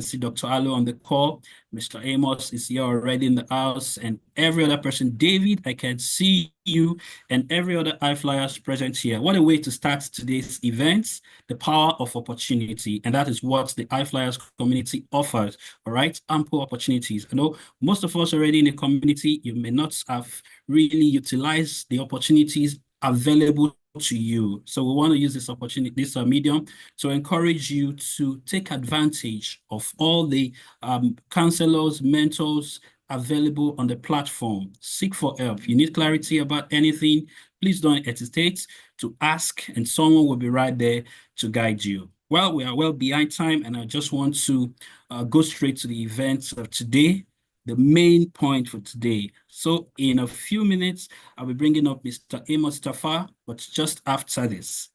see Dr. Alo on the call. Mr. Amos is here already in the house, and every other person. David, I can see you, and every other iFlyers present here. What a way to start today's event, the power of opportunity. And that is what the iFlyers community offers, all right? Ample opportunities. I know most of us already in the community, you may not have really utilized the opportunities available to you. So we want to use this opportunity, this medium, to encourage you to take advantage of all the counselors, mentors available on the platform. Seek for help. You need clarity about anything, please don't hesitate to ask, and someone will be right there to guide you. Well, we are well behind time, and I just want to go straight to the events of today, the main point for today. So in a few minutes, I'll be bringing up Mr. Amos Tafa, but just after this.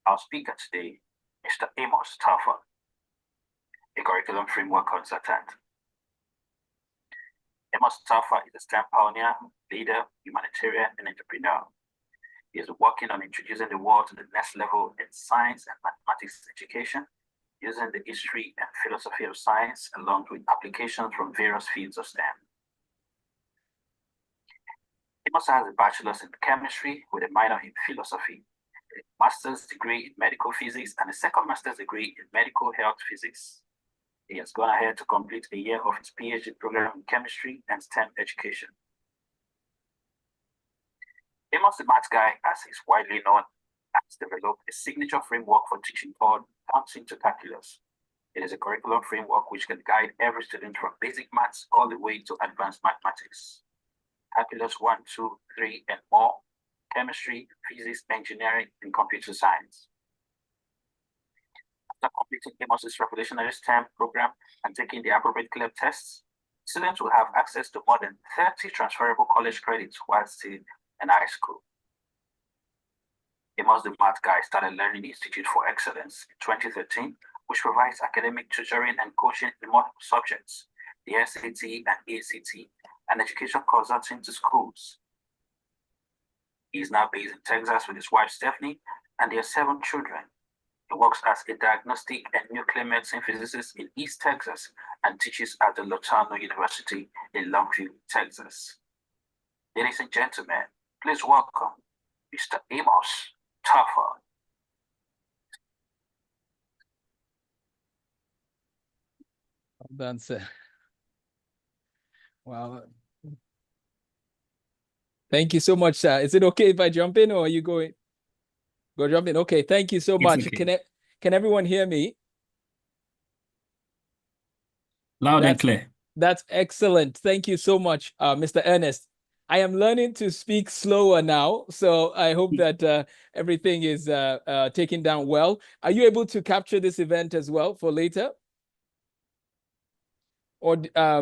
Our speaker today, Mr. Amos Tafa, a curriculum framework consultant. Amos Tafa is a STEM pioneer, leader, humanitarian, and entrepreneur. He is working on introducing the world to the next level in science and mathematics education, using the history and philosophy of science, along with applications from various fields of STEM. He also has a bachelor's in chemistry with a minor in philosophy, a master's degree in medical physics, and a second master's degree in medical health physics. He has gone ahead to complete a year of his PhD program in chemistry and STEM education. Amos the Math Guy, as he's widely known, has developed a signature framework for teaching called Counting to Calculus. It is a curriculum framework which can guide every student from basic maths all the way to advanced mathematics. Calculus 1, 2, 3, and more, chemistry, physics, engineering, and computer science. After completing Amos's revolutionary STEM program and taking the appropriate CLEP tests, students will have access to more than 30 transferable college credits while still in high school. Amos the Math Guy started Learning Institute for Excellence in 2013, which provides academic tutoring and coaching in multiple subjects, the SAT and ACT, and education consulting to schools. He is now based in Texas with his wife Stephanie, and they have 7 children. He works as a diagnostic and nuclear medicine physicist in East Texas and teaches at the Lotano University in Longview, Texas. Ladies and gentlemen, please welcome Mr. Amos Tafa. Well done, sir. Wow. Thank you so much, sir. Is it okay if I jump in, or are you going? Go jump in. Okay, thank you so much. Okay. Can everyone hear me? Loud and clear. That's excellent. Thank you so much, Mr. Ernest. I am learning to speak slower now, so I hope that everything is taken down well. Are you able to capture this event as well for later? Or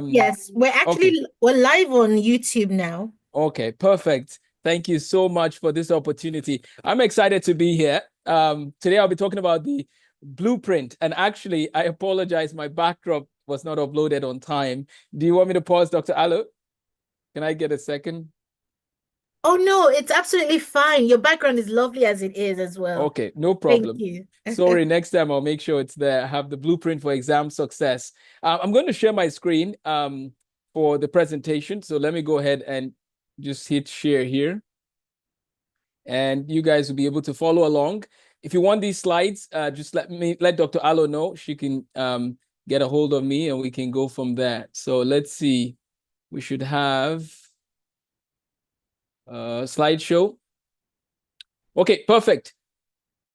yes, we're actually we're live on YouTube now. Okay, perfect. Thank you so much for this opportunity. I'm excited to be here. Today I'll be talking about the blueprint. And actually, I apologize, my backdrop was not uploaded on time. Do you want me to pause, Dr. Alo? Can I get a second? Oh, no, it's absolutely fine. Your background is lovely as it is as well. Okay, no problem. Thank you. Sorry, next time I'll make sure it's there. I have the blueprint for exam success. I'm going to share my screen for the presentation. So let me go ahead and just hit share here. And you guys will be able to follow along. If you want these slides, just let Dr. Alo know. She can get a hold of me and we can go from there. So let's see. We should have a slideshow. Okay, perfect.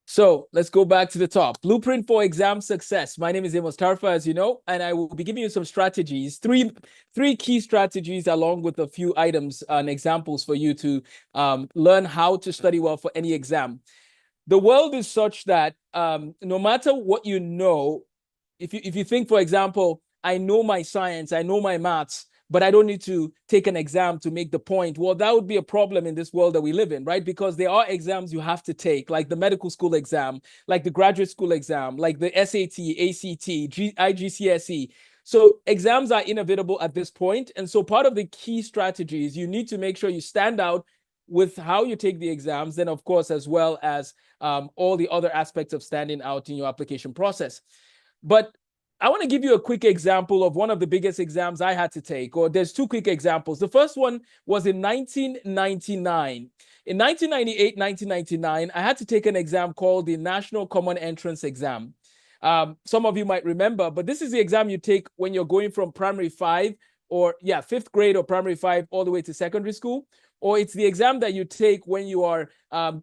So let's go back to the top. Blueprint for exam success. My name is Amos Tafa, as you know, and I will be giving you some strategies, three key strategies, along with a few items and examples for you to learn how to study well for any exam. The world is such that no matter what you know, if you think, for example, I know my science, I know my maths, but I don't need to take an exam to make the point. Well, that would be a problem in this world that we live in, right? Because there are exams you have to take, like the medical school exam, like the graduate school exam, like the SAT, ACT, IGCSE. So exams are inevitable at this point. And so part of the key strategy is you need to make sure you stand out with how you take the exams, then of course, as well as all the other aspects of standing out in your application process. But I want to give you a quick example of one of the biggest exams I had to take, or there's two quick examples. The first one was in 1999. In 1998, 1999, I had to take an exam called the National Common Entrance Exam. Some of you might remember, but this is the exam you take when you're going from primary 5 or fifth grade or primary 5 all the way to secondary school, or it's the exam that you take when you are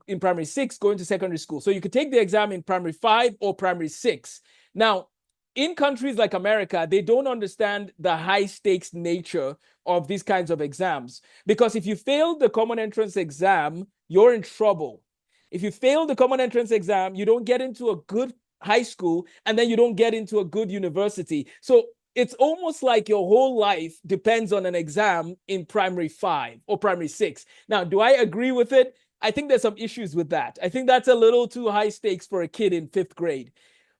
in primary 6 going to secondary school. So you could take the exam in primary 5 or primary 6. Now, in countries like America, they don't understand the high stakes nature of these kinds of exams, because if you fail the common entrance exam, you're in trouble. If you fail the common entrance exam, you don't get into a good high school, and then you don't get into a good university. So it's almost like your whole life depends on an exam in primary 5 or primary 6. Now, do I agree with it? I think there's some issues with that. I think that's a little too high stakes for a kid in 5th grade.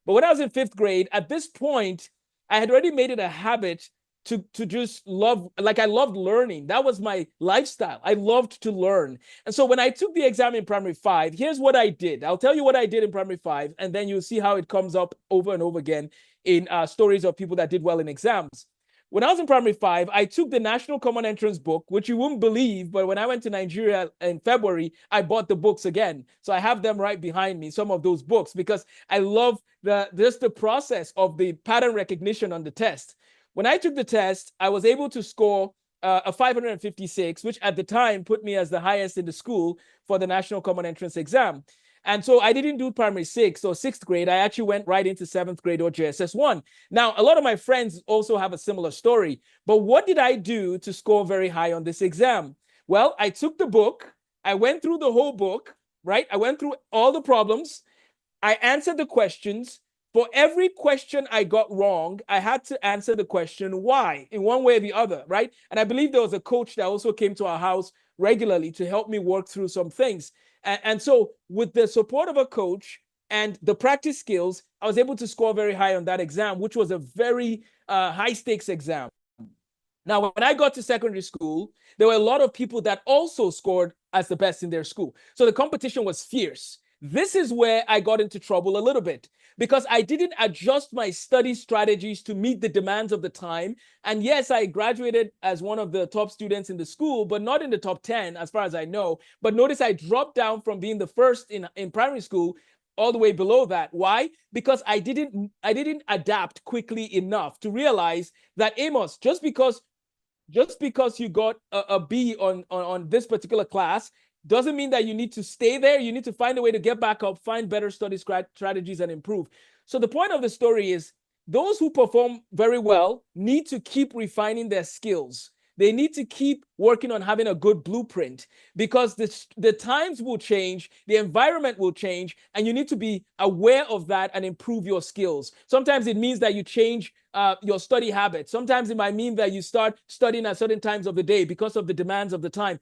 But when I was in 5th grade, at this point, I had already made it a habit to just love, like I loved learning. That was my lifestyle. I loved to learn. And so when I took the exam in primary 5, here's what I did. I'll tell you what I did in primary 5, and then you'll see how it comes up over and over again in stories of people that did well in exams. When I was in primary 5, I took the National Common Entrance book, which you wouldn't believe, but when I went to Nigeria in February, I bought the books again. So I have them right behind me, some of those books, because I love just the process of the pattern recognition on the test. When I took the test, I was able to score a 556, which at the time put me as the highest in the school for the National Common Entrance exam. And so I didn't do primary 6 or 6th grade. I actually went right into 7th grade or JSS 1. Now, a lot of my friends also have a similar story. But what did I do to score very high on this exam? Well, I took the book. I went through the whole book, right? I went through all the problems. I answered the questions. For every question I got wrong, I had to answer the question why in one way or the other, right? And I believe there was a coach that also came to our house regularly to help me work through some things. And so with the support of a coach and the practice skills, I was able to score very high on that exam, which was a very high stakes exam. Now, when I got to secondary school, there were a lot of people that also scored as the best in their school. So the competition was fierce. This is where I got into trouble a little bit, because I didn't adjust my study strategies to meet the demands of the time. And yes, I graduated as one of the top students in the school, but not in the top 10, as far as I know. But notice I dropped down from being the first in primary school all the way below that. Why? Because I didn't adapt quickly enough to realize that, Amos, just because you got a B on this particular class doesn't mean that you need to stay there. You need to find a way to get back up, find better study strategies, and improve. So the point of the story is those who perform very well need to keep refining their skills. They need to keep working on having a good blueprint, because the times will change, the environment will change, and you need to be aware of that and improve your skills. Sometimes it means that you change your study habits. Sometimes it might mean that you start studying at certain times of the day because of the demands of the time.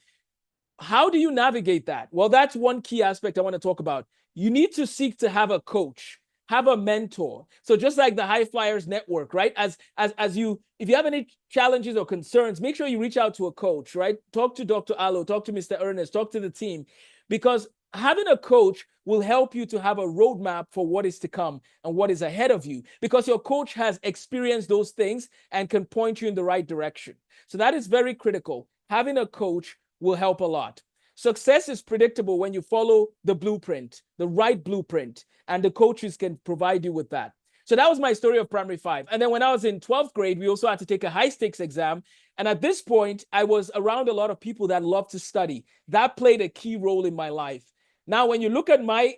How do you navigate that? Well, that's one key aspect I want to talk about. You need to seek to have a coach, have a mentor. So just like the High Flyers Network, right? If you have any challenges or concerns, make sure you reach out to a coach, right? Talk to Dr. Allo, talk to Mr. Ernest, talk to the team, because having a coach will help you to have a roadmap for what is to come and what is ahead of you, because your coach has experienced those things and can point you in the right direction. So that is very critical. Having a coach will help a lot. Success is predictable when you follow the blueprint, the right blueprint, and the coaches can provide you with that. So that was my story of primary 5. And then when I was in 12th grade, we also had to take a high stakes exam. And at this point, I was around a lot of people that love to study. That played a key role in my life. Now, when you look at my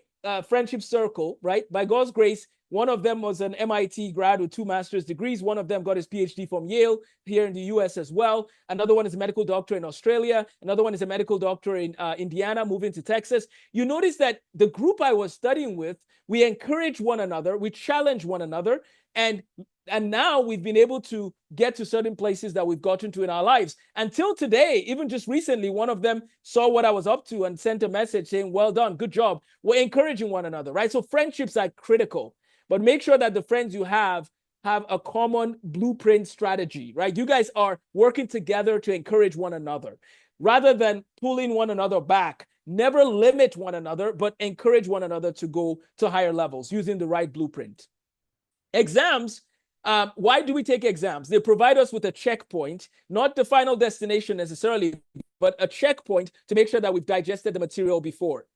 friendship circle, right, by God's grace, one of them was an MIT grad with 2 master's degrees. One of them got his PhD from Yale here in the US as well. Another one is a medical doctor in Australia. Another one is a medical doctor in Indiana, moving to Texas. You notice that the group I was studying with, we encourage one another, we challenge one another, and now we've been able to get to certain places that we've gotten to in our lives. Until today, even just recently, one of them saw what I was up to and sent a message saying, well done, good job. We're encouraging one another, right? So friendships are critical. But make sure that the friends you have a common blueprint strategy, right? You guys are working together to encourage one another. rather than pulling one another back. Never limit one another, but encourage one another to go to higher levels using the right blueprint. Exams, why do we take exams? They provide us with a checkpoint, not the final destination necessarily, but a checkpoint to make sure that we've digested the material before.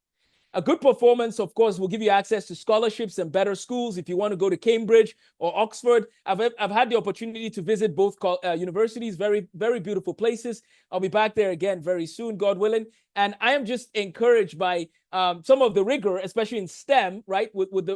A good performance, of course, will give you access to scholarships and better schools if you want to go to Cambridge or Oxford. I've had the opportunity to visit both universities, very, very beautiful places. I'll be back there again very soon, God willing. And I am just encouraged by some of the rigor, especially in STEM, right, with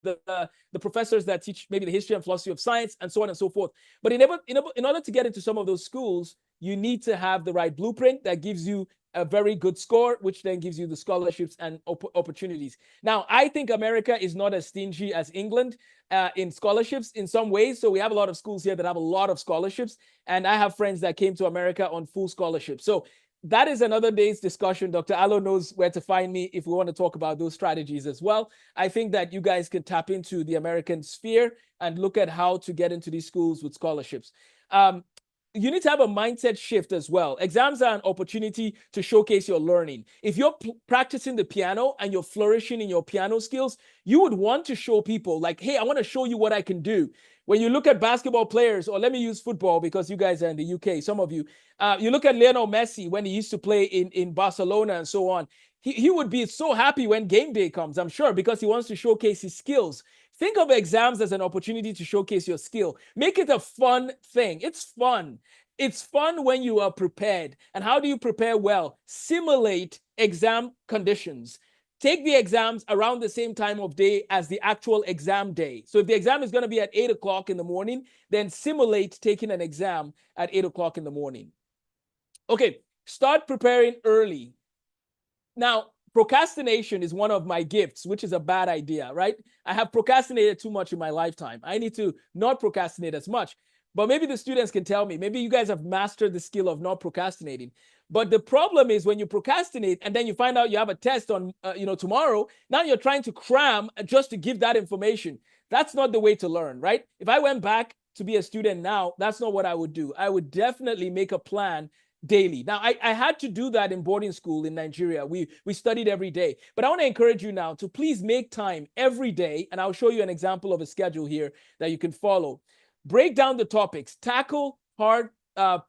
the professors that teach maybe the history and philosophy of science and so on and so forth. But in order to get into some of those schools, you need to have the right blueprint that gives you a very good score, which then gives you the scholarships and opportunities. Now, I think America is not as stingy as England in scholarships in some ways. So we have a lot of schools here that have a lot of scholarships. And I have friends that came to America on full scholarships. So that is another day's discussion. Dr. Allo knows where to find me if we want to talk about those strategies as well. I think that you guys can tap into the American sphere and look at how to get into these schools with scholarships. You need to have a mindset shift as well. Exams are an opportunity to showcase your learning. If you're practicing the piano and you're flourishing in your piano skills, you would want to show people like, hey, I want to show you what I can do. When you look at basketball players, or let me use football because you guys are in the UK, some of you, you look at Lionel Messi when he used to play in Barcelona and so on. He would be so happy when game day comes, I'm sure, because he wants to showcase his skills. Think of exams as an opportunity to showcase your skill. Make it a fun thing. It's fun. It's fun when you are prepared. And how do you prepare well? Simulate exam conditions. Take the exams around the same time of day as the actual exam day. So if the exam is going to be at 8 o'clock in the morning, then simulate taking an exam at 8 o'clock in the morning. Okay, start preparing early. Now, procrastination is one of my gifts, which is a bad idea, right? I have procrastinated too much in my lifetime. I need to not procrastinate as much. But maybe the students can tell me, maybe you guys have mastered the skill of not procrastinating. But the problem is when you procrastinate and then you find out you have a test on, tomorrow, now you're trying to cram just to give that information. That's not the way to learn, right? If I went back to be a student now, that's not what I would do. I would definitely make a plan daily. Now, I had to do that in boarding school in Nigeria. We studied every day. But I want to encourage you now to please make time every day. And I'll show you an example of a schedule here that you can follow. Break down the topics. Tackle hard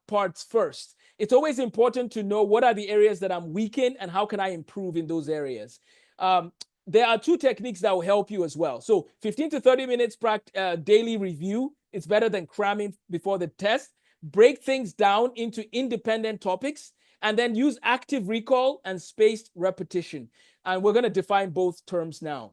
parts first. It's always important to know what are the areas that I'm weak in and how can I improve in those areas. There are two techniques that will help you as well. So 15 to 30 minutes daily review. It's better than cramming before the test. Break things down into independent topics and then use active recall and spaced repetition. And we're going to define both terms now.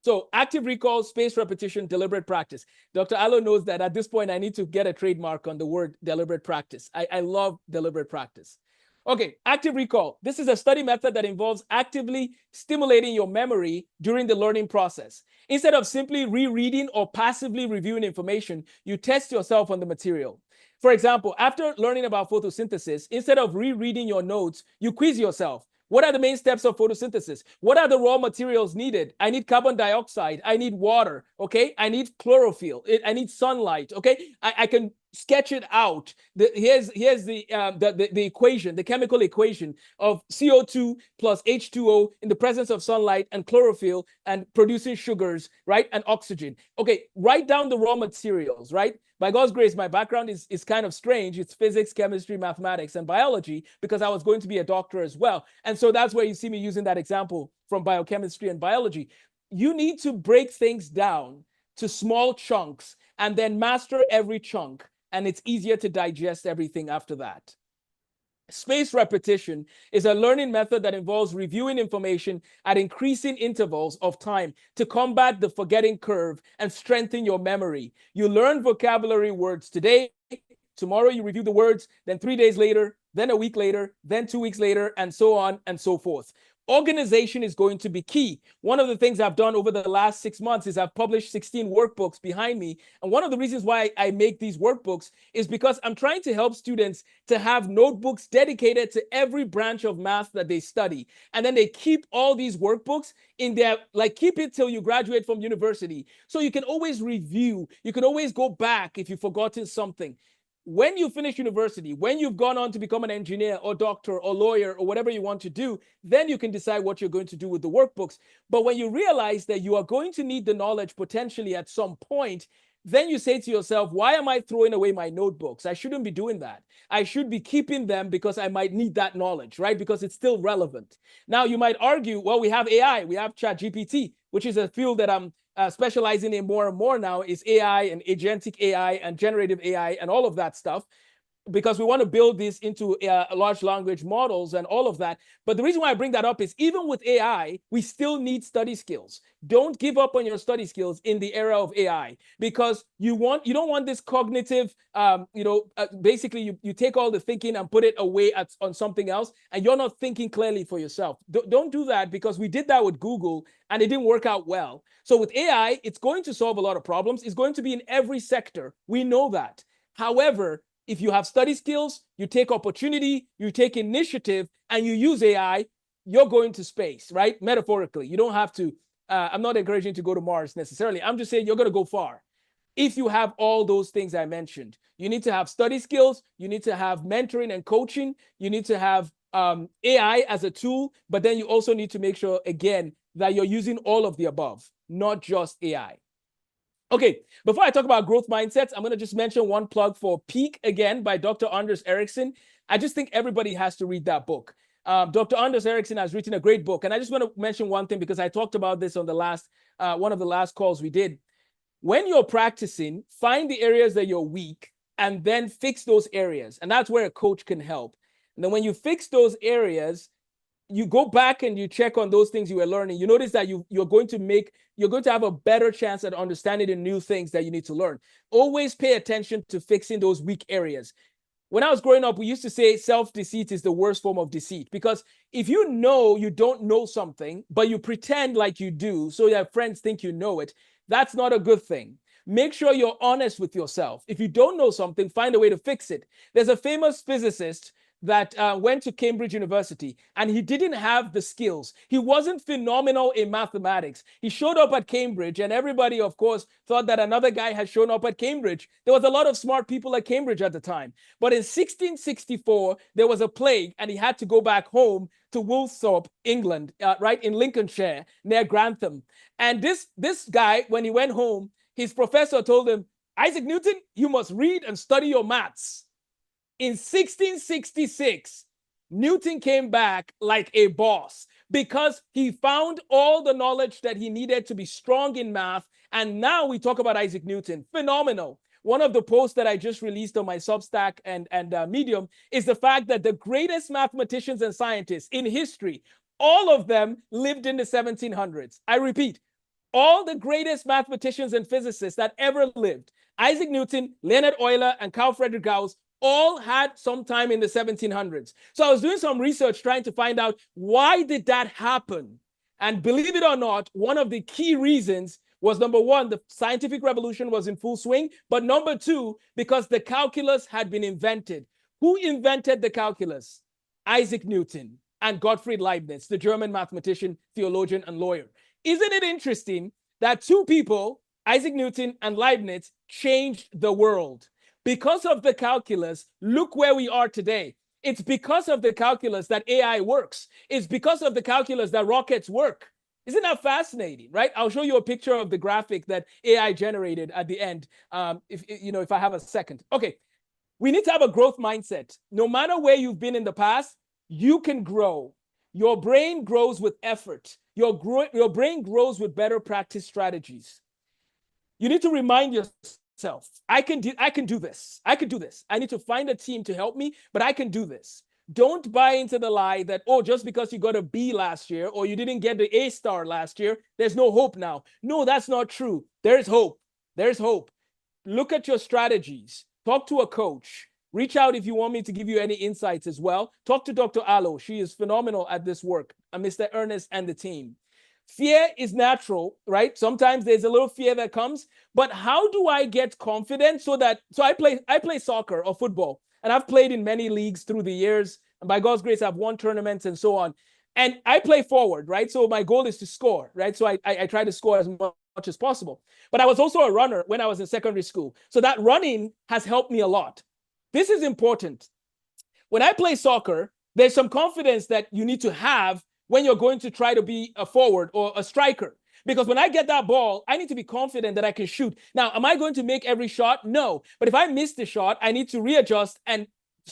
So active recall, spaced repetition, deliberate practice. Dr. Allo knows that at this point, I need to get a trademark on the word deliberate practice. I love deliberate practice. Okay, active recall. This is a study method that involves actively stimulating your memory during the learning process. Instead of simply rereading or passively reviewing information, you test yourself on the material. For example, after learning about photosynthesis, instead of rereading your notes, you quiz yourself. What are the main steps of photosynthesis? What are the raw materials needed? I need carbon dioxide. I need water. Okay. I need chlorophyll. I need sunlight. Okay. I can sketch it out. Here's the equation, the chemical equation of CO2 plus H2O in the presence of sunlight and chlorophyll and producing sugars, right? And oxygen. Okay. Write down the raw materials, right? By God's grace, my background is kind of strange. It's physics, chemistry, mathematics, and biology because I was going to be a doctor as well. And so that's where you see me using that example from biochemistry and biology. You need to break things down to small chunks and then master every chunk. And it's easier to digest everything after that. Spaced repetition is a learning method that involves reviewing information at increasing intervals of time to combat the forgetting curve and strengthen your memory. You learn vocabulary words today, tomorrow you review the words, then 3 days later, then a week later, then 2 weeks later, and so on and so forth. Organization is going to be key. One of the things I've done over the last 6 months is I've published 16 workbooks behind me. And one of the reasons why I make these workbooks is because I'm trying to help students to have notebooks dedicated to every branch of math that they study. And then they keep all these workbooks in their, keep it till you graduate from university. So you can always review. You can always go back if you've forgotten something. when you finish university, when you've gone on to become an engineer or doctor or lawyer or whatever you want to do, then you can decide what you're going to do with the workbooks. But when you realize that you are going to need the knowledge potentially at some point, then you say to yourself, why am I throwing away my notebooks? I shouldn't be doing that. I should be keeping them because I might need that knowledge, right? Because it's still relevant. Now, you might argue, well, we have AI, we have ChatGPT, which is a field that I'm specializing in more and more now, is AI and agentic AI and generative AI and all of that stuff, because we want to build this into large language models and all of that. But the reason why I bring that up is even with AI, we still need study skills. Don't give up on your study skills in the era of AI, because you don't want this cognitive, basically you take all the thinking and put it away on something else, and you're not thinking clearly for yourself. Don't do that, because we did that with Google and it didn't work out well. So with AI, it's going to solve a lot of problems. It's going to be in every sector. We know that. However, if you have study skills, you take opportunity, you take initiative, and you use AI, you're going to space, right? Metaphorically, you don't have to, I'm not encouraging you to go to Mars necessarily. I'm just saying you're going to go far. If you have all those things I mentioned, you need to have study skills, you need to have mentoring and coaching, you need to have AI as a tool, but then you also need to make sure, again, that you're using all of the above, not just AI. Okay, before I talk about growth mindsets, I'm going to just mention one plug for Peak again by Dr. Anders Ericsson. I just think everybody has to read that book. Dr. Anders Ericsson has written a great book, and I just want to mention one thing because I talked about this on the last one of the last calls we did. When you're practicing, find the areas that you're weak and then fix those areas, and that's where a coach can help. And then when you fix those areas, you go back and you check on those things you were learning. You notice that you're going to have a better chance at understanding the new things that you need to learn. Always pay attention to fixing those weak areas. When I was growing up, we used to say self-deceit is the worst form of deceit, because if you know you don't know something, but you pretend like you do so that friends think you know it, that's not a good thing. Make sure you're honest with yourself. If you don't know something, find a way to fix it. There's a famous physicist that went to Cambridge University, and he didn't have the skills. He wasn't phenomenal in mathematics. He showed up at Cambridge, and everybody, of course, thought that another guy had shown up at Cambridge. There was a lot of smart people at Cambridge at the time. But in 1664, there was a plague, and he had to go back home to Woolsthorpe, England, right in Lincolnshire, near Grantham. And this guy, when he went home, his professor told him, Isaac Newton, you must read and study your maths. In 1666, Newton came back like a boss because he found all the knowledge that he needed to be strong in math. And now we talk about Isaac Newton. Phenomenal. One of the posts that I just released on my Substack and Medium is the fact that the greatest mathematicians and scientists in history, all of them lived in the 1700s. I repeat, all the greatest mathematicians and physicists that ever lived, Isaac Newton, Leonhard Euler, and Carl Friedrich Gauss, all had some time in the 1700s. So I was doing some research trying to find out why did that happen? And believe it or not, one of the key reasons was, number one, the scientific revolution was in full swing, but number two, because the calculus had been invented. Who invented the calculus? Isaac Newton and Gottfried Leibniz, the German mathematician, theologian, and lawyer. Isn't it interesting that two people, Isaac Newton and Leibniz, changed the world? Because of the calculus, look where we are today. It's because of the calculus that AI works. It's because of the calculus that rockets work. Isn't that fascinating, right? I'll show you a picture of the graphic that AI generated at the end, if I have a second. Okay, we need to have a growth mindset. No matter where you've been in the past, you can grow. Your brain grows with effort. Your brain grows with better practice strategies. You need to remind yourself, I can do this. I can do this. I need to find a team to help me, but I can do this. Don't buy into the lie that, oh, just because you got a B last year or you didn't get the A star last year, there's no hope now. No, that's not true. There's hope. There's hope. Look at your strategies. Talk to a coach. Reach out if you want me to give you any insights as well. Talk to Dr. Alo. She is phenomenal at this work. And Mr. Ernest and the team. Fear is natural, right? Sometimes there's a little fear that comes, but how do I get confident so I play soccer or football, and I've played in many leagues through the years, and by God's grace, I've won tournaments and so on. And I play forward, right? So my goal is to score, right? So I try to score as much as possible. But I was also a runner when I was in secondary school. So that running has helped me a lot. This is important. When I play soccer, there's some confidence that you need to have when you're going to try to be a forward or a striker. Because when I get that ball, I need to be confident that I can shoot. Now, am I going to make every shot? No. But if I miss the shot, I need to readjust and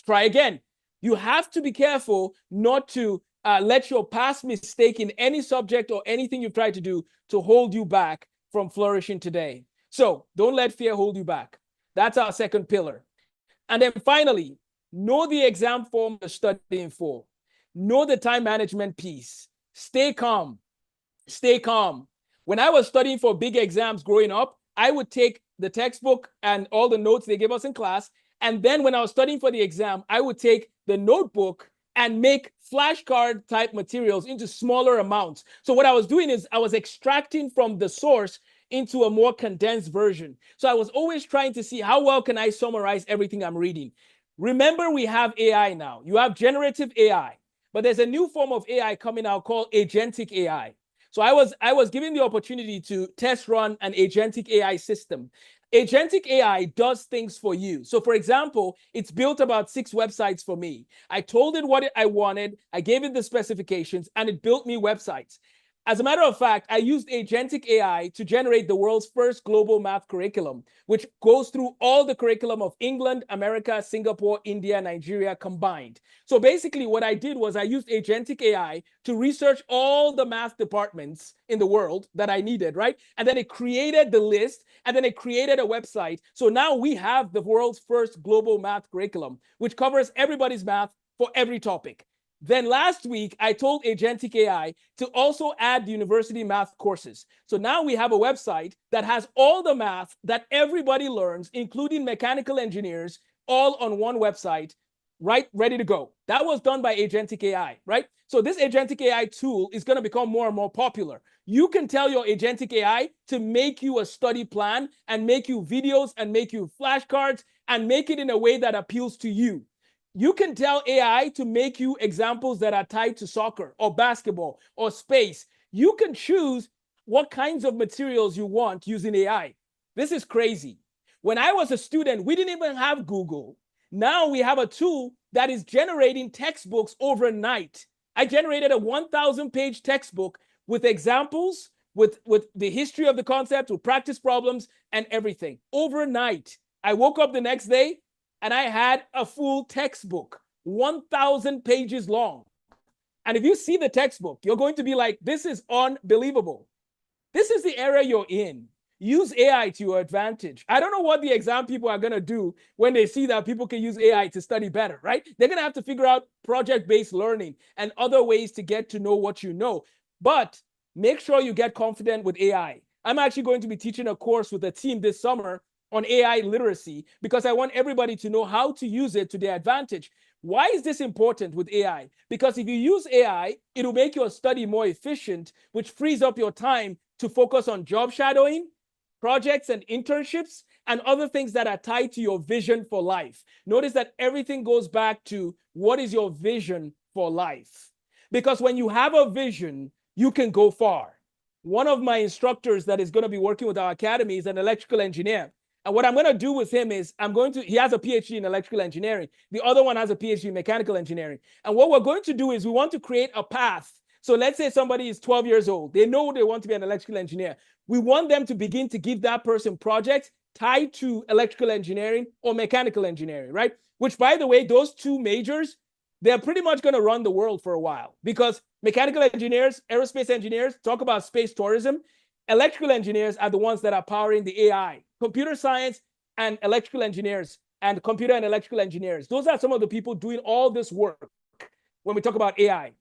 try again. You have to be careful not to let your past mistake in any subject or anything you've tried to do to hold you back from flourishing today. So don't let fear hold you back. That's our second pillar. And then finally, know the exam form you're studying for. Know the time management piece. Stay calm. Stay calm. When I was studying for big exams growing up, I would take the textbook and all the notes they gave us in class. And then when I was studying for the exam, I would take the notebook and make flashcard type materials into smaller amounts. So what I was doing is I was extracting from the source into a more condensed version. So I was always trying to see how well can I summarize everything I'm reading. Remember, we have AI now. You have generative AI, but there's a new form of AI coming out called agentic AI. So I was given the opportunity to test run an agentic AI system. Agentic AI does things for you. So for example, it's built about 6 websites for me. I told it what I wanted, I gave it the specifications, and it built me websites. As a matter of fact, I used agentic AI to generate the world's first global math curriculum, which goes through all the curriculum of England, America, Singapore, India, Nigeria combined. So basically what I did was I used agentic AI to research all the math departments in the world that I needed, right? And then it created the list, and then it created a website. So now we have the world's first global math curriculum, which covers everybody's math for every topic. Then last week, I told agentic AI to also add the university math courses. So now we have a website that has all the math that everybody learns, including mechanical engineers, all on one website, right, ready to go. That was done by agentic AI, right? So this agentic AI tool is going to become more and more popular. You can tell your agentic AI to make you a study plan and make you videos and make you flashcards and make it in a way that appeals to you. You can tell AI to make you examples that are tied to soccer or basketball or space. You can choose what kinds of materials you want using AI. This is crazy. When I was a student, we didn't even have Google. Now we have a tool that is generating textbooks overnight. I generated a 1,000-page textbook with examples, with the history of the concept, with practice problems and everything. Overnight, I woke up the next day, and I had a full textbook, 1,000 pages long. And if you see the textbook, you're going to be like, this is unbelievable. This is the era you're in. Use AI to your advantage. I don't know what the exam people are going to do when they see that people can use AI to study better, right? They're going to have to figure out project-based learning and other ways to get to know what you know. But make sure you get confident with AI. I'm actually going to be teaching a course with a team this summer on AI literacy because I want everybody to know how to use it to their advantage. Why is this important with AI? Because if you use AI, it'll make your study more efficient, which frees up your time to focus on job shadowing, projects and internships, and other things that are tied to your vision for life. Notice that everything goes back to what is your vision for life? Because when you have a vision, you can go far. One of my instructors that is going to be working with our academy is an electrical engineer. And what I'm going to do with him is he has a PhD in electrical engineering. The other one has a PhD in mechanical engineering. And what we're going to do is we want to create a path. So let's say somebody is 12 years old. They know they want to be an electrical engineer. We want them to begin to give that person projects tied to electrical engineering or mechanical engineering, right? Which, by the way, those two majors, they're pretty much going to run the world for a while because mechanical engineers, aerospace engineers talk about space tourism. Electrical engineers are the ones that are powering the AI. Computer science and electrical engineers and computer and electrical engineers. Those are some of the people doing all this work when we talk about AI.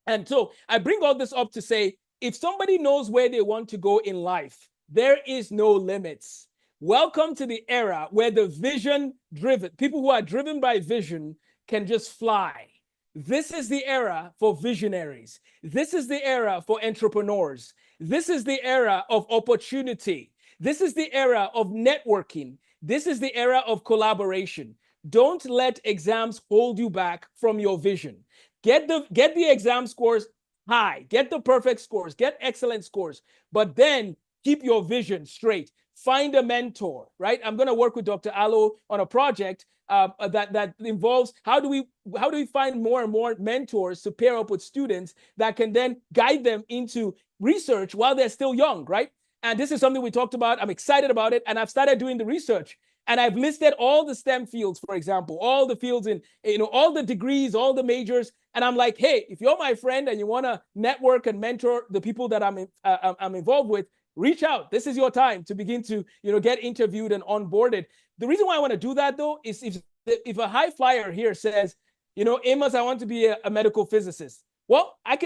And so I bring all this up to say, if somebody knows where they want to go in life, there is no limits. Welcome to the era where the vision-driven, people who are driven by vision can just fly. This is the era for visionaries. This is the era for entrepreneurs. This is the era of opportunity. This is the era of networking. This is the era of collaboration. Don't let exams hold you back from your vision. Get the exam scores high. Get the perfect scores. Get excellent scores. But then keep your vision straight. Find a mentor, right? I'm going to work with Dr. Allo on a project that involves how do we find more and more mentors to pair up with students that can then guide them into research while they're still young, right? And this is something we talked about. I'm excited about it, and I've started doing the research. And I've listed all the STEM fields, for example, all the fields in, all the degrees, all the majors. And I'm like, hey, if you're my friend and you want to network and mentor the people that I'm involved with, reach out. This is your time to begin to, get interviewed and onboarded. The reason why I want to do that, though, is if a high flyer here says, Amos, I want to be a medical physicist. Well, I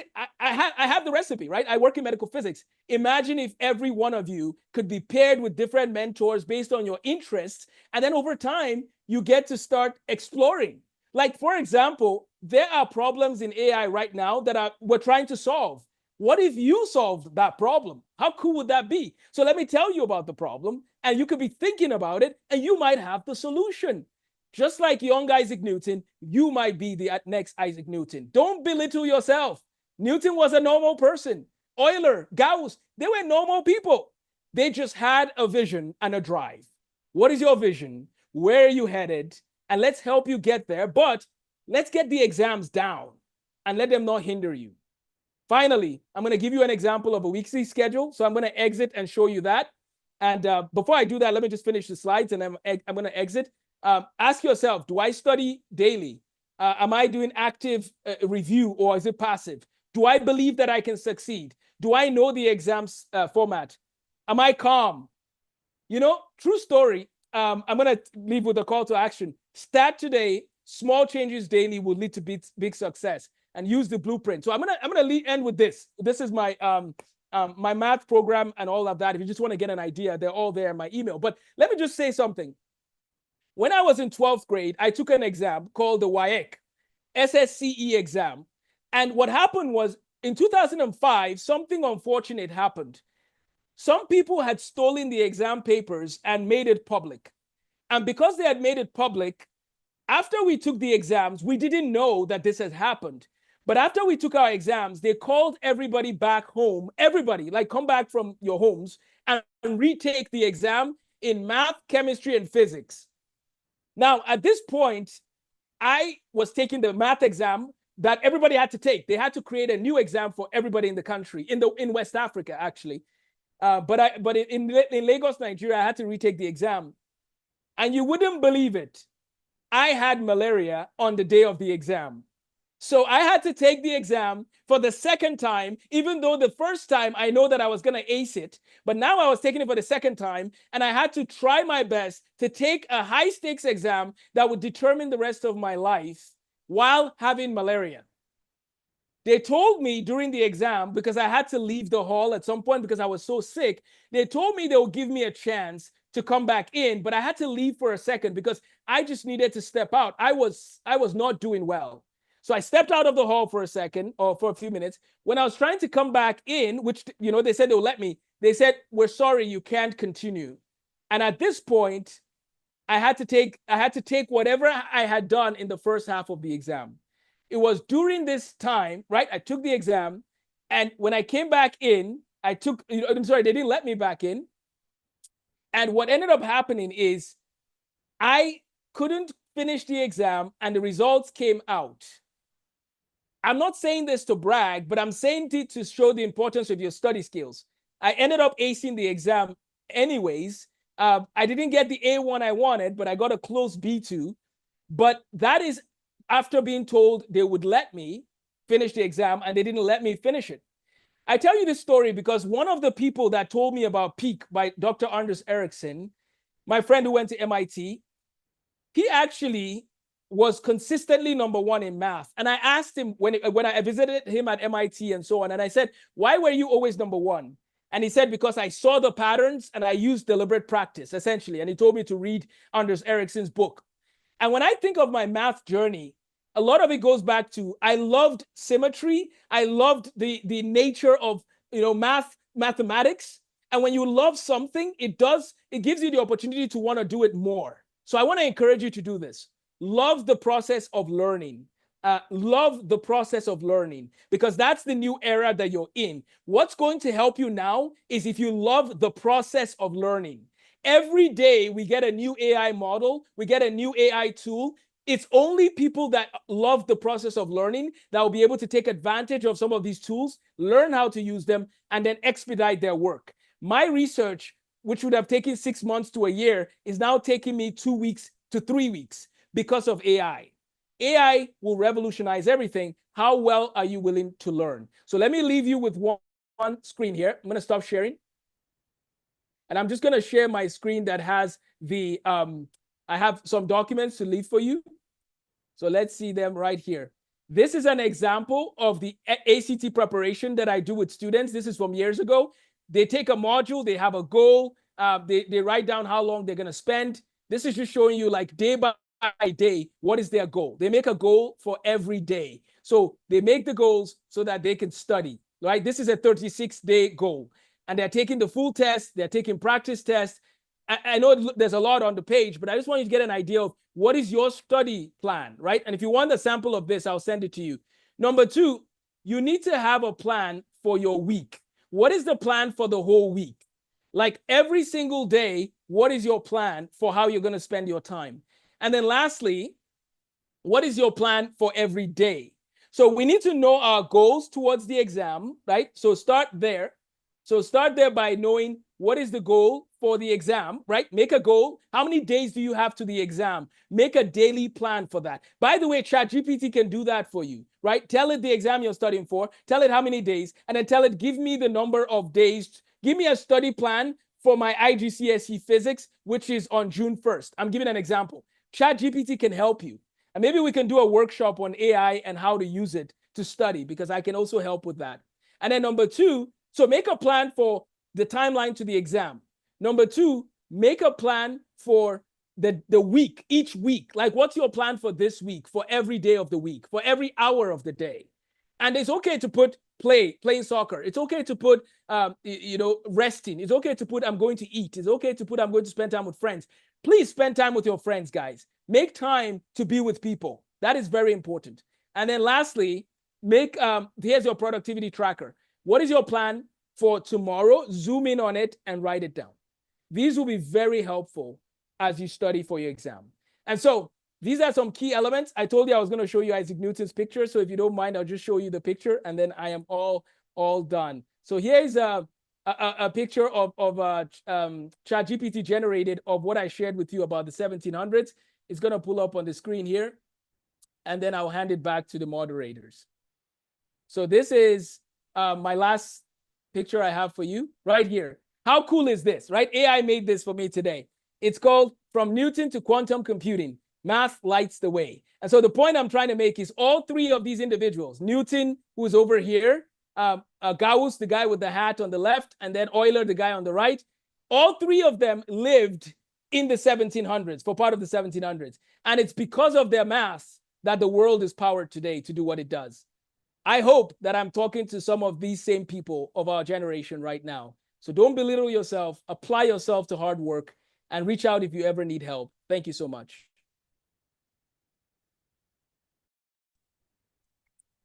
have the recipe, right? I work in medical physics. Imagine if every one of you could be paired with different mentors based on your interests, and then over time, you get to start exploring. Like, for example, there are problems in AI right now that we're trying to solve. What if you solved that problem? How cool would that be? So let me tell you about the problem, and you could be thinking about it, and you might have the solution. Just like young Isaac Newton, you might be the next Isaac Newton. Don't belittle yourself. Newton was a normal person. Euler, Gauss, they were normal people. They just had a vision and a drive. What is your vision? Where are you headed? And let's help you get there. But let's get the exams down and let them not hinder you. Finally, I'm going to give you an example of a weekly schedule. So I'm going to exit and show you that. And before I do that, let me just finish the slides and I'm going to exit. Ask yourself, do I study daily? Am I doing active review, or is it passive? Do I believe that I can succeed? Do I know the exams format? Am I calm? True story. I'm going to leave with a call to action. Start today. Small changes daily will lead to big success, and use the blueprint. So I'm gonna end with this. This is my my math program and all of that. If you just want to get an idea, they're all there in my email. But let me just say something. When I was in 12th grade, I took an exam called the WAEC, SSCE exam. And what happened was, in 2005, something unfortunate happened. Some people had stolen the exam papers and made it public. And because they had made it public, after we took the exams, we didn't know that this had happened. But after we took our exams, they called everybody back home. Everybody, like, come back from your homes and retake the exam in math, chemistry, and physics. Now, at this point, I was taking the math exam that everybody had to take. They had to create a new exam for everybody in the country, in West Africa, actually. But in Lagos, Nigeria, I had to retake the exam. And you wouldn't believe it. I had malaria on the day of the exam. So I had to take the exam for the second time, even though the first time I know that I was going to ace it. But now I was taking it for the second time, and I had to try my best to take a high-stakes exam that would determine the rest of my life while having malaria. They told me during the exam, because I had to leave the hall at some point because I was so sick, they told me they would give me a chance to come back in, but I had to leave for a second because I just needed to step out. I was not doing well. So I stepped out of the hall for a second, or for a few minutes. When I was trying to come back in, which, they said they'll let me, they said, we're sorry, you can't continue. And at this point, I had to take whatever I had done in the first half of the exam. It was during this time, right? I took the exam, and when I came back in, they didn't let me back in. And what ended up happening is I couldn't finish the exam, and the results came out. I'm not saying this to brag, but I'm saying it to show the importance of your study skills. I ended up acing the exam anyways. I didn't get the A1 I wanted, but I got a close B2. But that is after being told they would let me finish the exam, and they didn't let me finish it. I tell you this story because one of the people that told me about PEAK by Dr. Anders Ericsson, my friend who went to MIT, he actually was consistently #1 in math. And I asked him when I visited him at MIT and so on, and I said, why were you always #1? And he said, because I saw the patterns and I used deliberate practice, essentially. And he told me to read Anders Ericsson's book. And when I think of my math journey, a lot of it goes back to, I loved symmetry. I loved the nature of, mathematics. And when you love something, it gives you the opportunity to want to do it more. So I want to encourage you to do this. Love the process of learning. Love the process of learning, because that's the new era that you're in. What's going to help you now is if you love the process of learning. Every day we get a new AI model, we get a new AI tool. It's only people that love the process of learning that will be able to take advantage of some of these tools, learn how to use them, and then expedite their work. My research, which would have taken 6 months to a year, is now taking me 2 weeks to 3 weeks because of AI. AI will revolutionize everything. How well are you willing to learn? So let me leave you with one screen here. I'm going to stop sharing. And I'm just going to share my screen that has the, I have some documents to leave for you. So let's see them right here. This is an example of the ACT preparation that I do with students. This is from years ago. They take a module, they have a goal, they write down how long they're going to spend. This is just showing you like day by day, what is their goal? They make a goal for every day. So they make the goals so that they can study, right? This is a 36-day goal. And they're taking the full test, they're taking practice tests. I know there's a lot on the page, but I just want you to get an idea of what is your study plan, right? And if you want a sample of this, I'll send it to you. Number 2, you need to have a plan for your week. What is the plan for the whole week? Like every single day, what is your plan for how you're going to spend your time? And then lastly, what is your plan for every day? So we need to know our goals towards the exam, right? So start there. So start there by knowing what is the goal for the exam, right? Make a goal. How many days do you have to the exam? Make a daily plan for that. By the way, ChatGPT can do that for you, right? Tell it the exam you're studying for, tell it how many days, and then tell it, give me the number of days. Give me a study plan for my IGCSE physics, which is on June 1st. I'm giving an example. ChatGPT can help you. And maybe we can do a workshop on AI and how to use it to study, because I can also help with that. And then number 2, so make a plan for the timeline to the exam. Number 2, make a plan for the week, each week. Like, what's your plan for this week, for every day of the week, for every hour of the day? And it's okay to put playing soccer. It's okay to put, resting. It's okay to put, I'm going to eat. It's okay to put, I'm going to spend time with friends. Please spend time with your friends, guys. Make time to be with people. That is very important. And then lastly, here's your productivity tracker. What is your plan for tomorrow? Zoom in on it and write it down. These will be very helpful as you study for your exam. And so these are some key elements. I told you I was going to show you Isaac Newton's picture. So if you don't mind, I'll just show you the picture and then I am all done. So here's a picture of ChatGPT generated of what I shared with you about the 1700s. It's going to pull up on the screen here. And then I'll hand it back to the moderators. So this is my last picture I have for you right here. How cool is this, right? AI made this for me today. It's called From Newton to Quantum Computing, Math Lights the Way. And so the point I'm trying to make is all 3 of these individuals, Newton, who's over here, Gauss, the guy with the hat on the left, and then Euler, the guy on the right, all 3 of them lived in the 1700s, for part of the 1700s. And it's because of their math that the world is powered today to do what it does. I hope that I'm talking to some of these same people of our generation right now. So don't belittle yourself, apply yourself to hard work, and reach out if you ever need help. Thank you so much.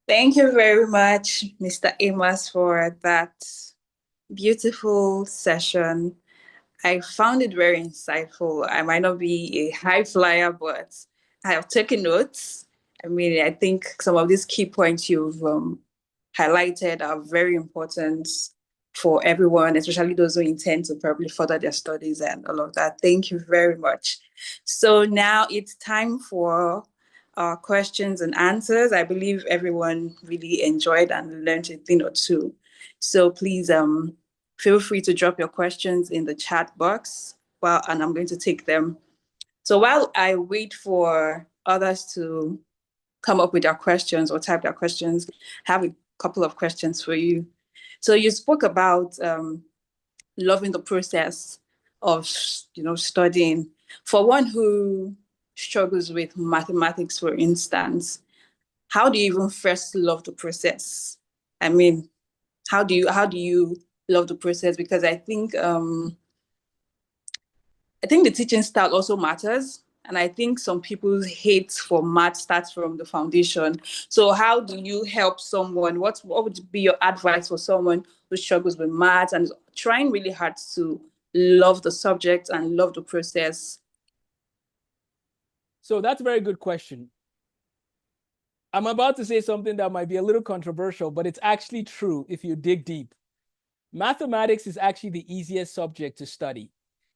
Thank you very much, Mr. Amos, for that beautiful session. I found it very insightful. I might not be a high flyer, but I have taken notes. I mean, I think some of these key points you've highlighted are very important for everyone, especially those who intend to probably further their studies and all of that. Thank you very much. So now it's time for our questions and answers. I believe everyone really enjoyed and learned a thing or two. So please feel free to drop your questions in the chat box, and I'm going to take them. So while I wait for others to come up with their questions or type their questions, I have a couple of questions for you. So you spoke about loving the process of studying. For one who struggles with mathematics, for instance, how do you even first love the process? I mean, how do you love the process? Because I think the teaching style also matters. And I think some people's hate for math starts from the foundation. So how do you help someone? What would be your advice for someone who struggles with math and is trying really hard to love the subject and love the process? So that's a very good question. I'm about to say something that might be a little controversial, but it's actually true if you dig deep. Mathematics is actually the easiest subject to study.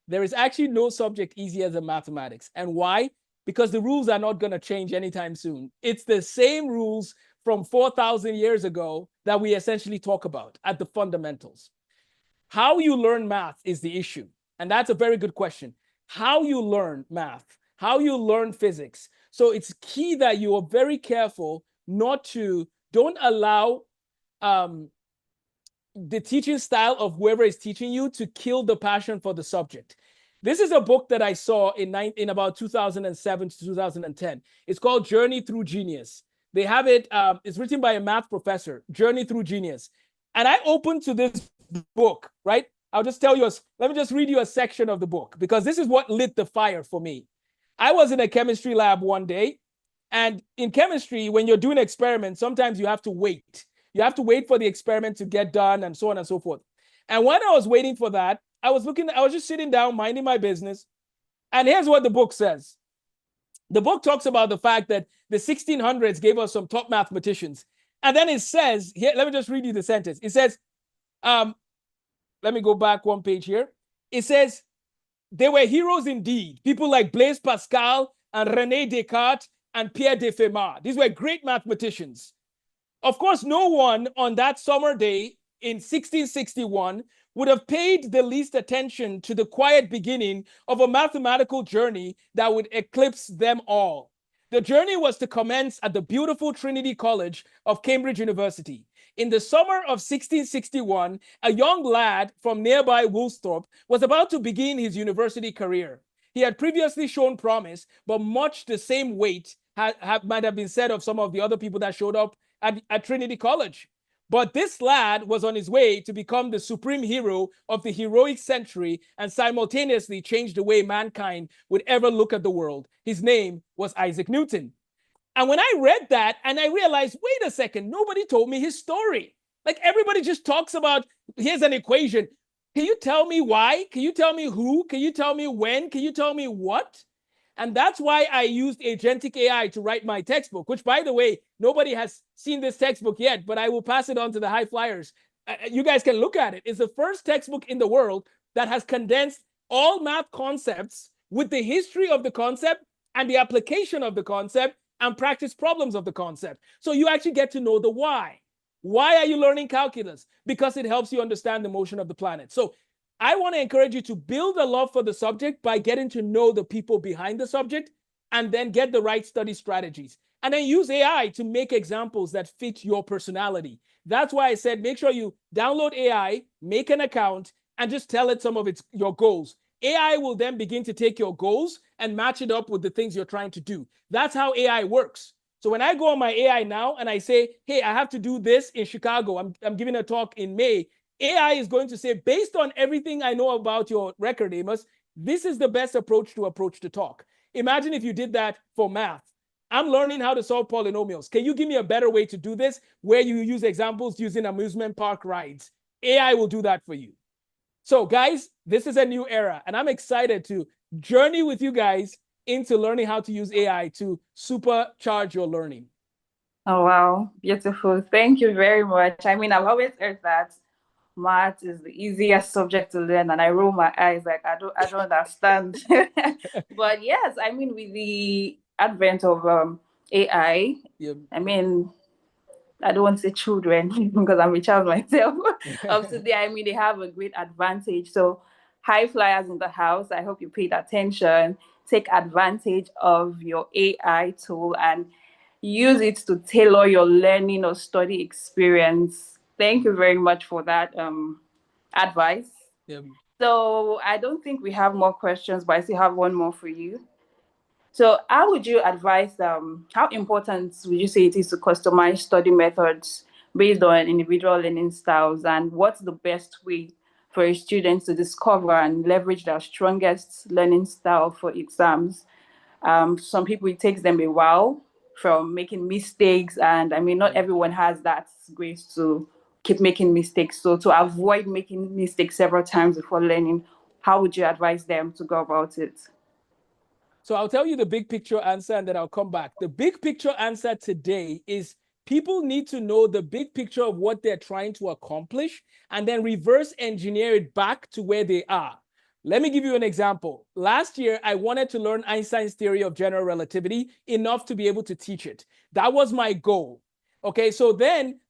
There is actually no subject easier than mathematics. And why? Because the rules are not going to change anytime soon. It's the same rules from 4,000 years ago that we essentially talk about at the fundamentals. How you learn math is the issue. And that's a very good question. How you learn math, how you learn physics. So it's key that you are very careful don't allow the teaching style of whoever is teaching you to kill the passion for the subject. This is a book that I saw in about 2007 to 2010. It's called Journey Through Genius. They have it, it's written by a math professor, Journey Through Genius. And I opened to this book, right? I'll just tell you, let me just read you a section of the book, because this is what lit the fire for me. I was in a chemistry lab one day, and in chemistry, when you're doing experiments, sometimes you have to wait. You have to wait for the experiment to get done and so on and so forth. And when I was waiting for that, I was just sitting down, minding my business. And here's what the book says. The book talks about the fact that the 1600s gave us some top mathematicians. And then it says, here, let me just read you the sentence. It says, let me go back one page here. It says, they were heroes indeed. People like Blaise Pascal and René Descartes and Pierre de Fermat. These were great mathematicians. Of course, no one on that summer day in 1661 would have paid the least attention to the quiet beginning of a mathematical journey that would eclipse them all. The journey was to commence at the beautiful Trinity College of Cambridge University. In the summer of 1661, a young lad from nearby Woolsthorpe was about to begin his university career. He had previously shown promise, but much the same weight might have been said of some of the other people that showed up at Trinity College. But this lad was on his way to become the supreme hero of the heroic century and simultaneously change the way mankind would ever look at the world. His name was Isaac Newton. And when I read that and I realized, wait a second, nobody told me his story. Like, everybody just talks about, here's an equation. Can you tell me why? Can you tell me who? Can you tell me when? Can you tell me what? And that's why I used agentic AI to write my textbook, which, by the way, nobody has seen this textbook yet, but I will pass it on to the high flyers. You guys can look at it. It's the first textbook in the world that has condensed all math concepts with the history of the concept and the application of the concept and practice problems of the concept. So you actually get to know the why. Why are you learning calculus? Because it helps you understand the motion of the planet. So I want to encourage you to build a love for the subject by getting to know the people behind the subject, and then get the right study strategies. And then use AI to make examples that fit your personality. That's why I said, make sure you download AI, make an account, and just tell it some of your goals. AI will then begin to take your goals and match it up with the things you're trying to do. That's how AI works. So when I go on my AI now and I say, hey, I have to do this in Chicago, I'm giving a talk in May, AI is going to say, based on everything I know about your record, Amos, this is the best approach to talk. Imagine if you did that for math. I'm learning how to solve polynomials. Can you give me a better way to do this where you use examples using amusement park rides? AI will do that for you. So guys, this is a new era, and I'm excited to journey with you guys into learning how to use AI to supercharge your learning. Oh, wow. Beautiful. Thank you very much. I mean, I've always heard that math is the easiest subject to learn, and I roll my eyes like I don't understand. But yes, I mean, with the advent of AI, Yeah. I mean, I don't want to say children because I'm a child myself. Of today, I mean, they have a great advantage. So, high flyers in the house, I hope you paid attention. Take advantage of your AI tool and use it to tailor your learning or study experience. Thank you very much for that advice. Yeah. So I don't think we have more questions, but I still have one more for you. So how would you advise, how important would you say it is to customize study methods based on individual learning styles? And what's the best way for a student to discover and leverage their strongest learning style for exams? Some people, it takes them a while from making mistakes. And I mean, not everyone has that grace to keep making mistakes. So to avoid making mistakes several times before learning, how would you advise them to go about it? So I'll tell you the big picture answer and then I'll come back. The big picture answer today is people need to know the big picture of what they're trying to accomplish and then reverse engineer it back to where they are. Let me give you an example. Last year, I wanted to learn Einstein's theory of general relativity enough to be able to teach it. That was my goal. Okay, so then